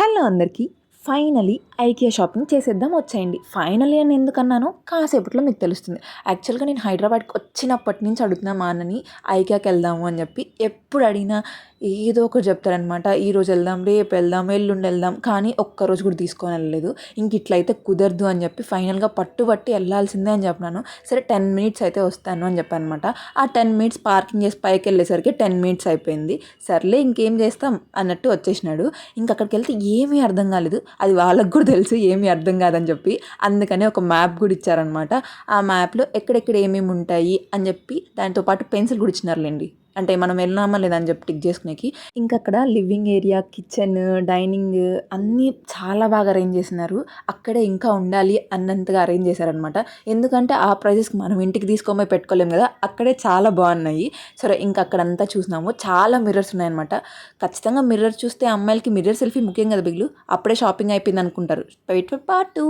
Hello అందరికీ. Finally IKEA shopping చేసేద్దాం వచ్చేయండి. ఫైనలీ అని ఎందుకన్నానో కాసేపట్లో మీకు తెలుస్తుంది. యాక్చువల్‌గా నేను హైదరాబాద్‌కి వచ్చినప్పటి నుంచి అడుగుతున్నా మా అన్నని ఐకియాకి వెళ్దాము అని చెప్పి. ఎప్పుడు అడిగినా ఏదో ఒకటి చెప్తారనమాట. ఈరోజు వెళ్దాం, రేపు వెళ్దాం, ఎల్లుండి వెళ్దాం. కానీ ఒక్కరోజు కూడా తీసుకొని వెళ్ళలేదు. ఇంక ఇట్లయితే కుదరదు అని చెప్పి ఫైనల్‌గా పట్టుబట్టి వెళ్ళాల్సిందే అని చెప్పినాను. సరే 10 మినిట్స్ అయితే వస్తాను అని చెప్పానమాట. ఆ 10 మినిట్స్ పార్కింగ్ చేసి పైకి వెళ్ళేసరికి 10 మినిట్స్ అయిపోయింది. సర్లే ఇంకేం చేస్తాం అన్నట్టు వచ్చేసినాడు. ఇంక అక్కడికి వెళ్తే ఏమీ అర్థం కాలేదు. అది వాళ్ళకి కూడా తెలుసు ఏమీ అర్థం కాదని చెప్పి. అందుకని ఒక మ్యాప్ కూడా ఇచ్చారనమాట. ఆ మ్యాప్లో ఎక్కడెక్కడ ఏమేమి ఉంటాయి అని చెప్పి దాంతో పాటు పెన్సిల్ కూడా ఇచ్చినారులేండి. అంటే మనం వెళ్ళినామా లేదా అని చెప్పి టిక్ చేసుకునేకి. ఇంకా అక్కడ లివింగ్ ఏరియా, కిచెన్, డైనింగ్ అన్నీ చాలా బాగా అరేంజ్ చేసినారు. అక్కడే ఇంకా ఉండాలి అన్నంతగా అరేంజ్ చేశారనమాట. ఎందుకంటే ఆ ప్రైజెస్కి మనం ఇంటికి తీసుకోమని పెట్టుకోలేము కదా. అక్కడే చాలా బాగున్నాయి. సరే ఇంకా అక్కడంతా చూసినాము. చాలా మిర్రర్స్ ఉన్నాయన్నమాట. ఖచ్చితంగా మిర్రర్ చూస్తే అమ్మాయిలకి మిర్రర్ సెల్ఫీ ముఖ్యం కదా బిగులు. అప్పుడే షాపింగ్ అయిపోయింది అనుకుంటారు. Wait for part 2.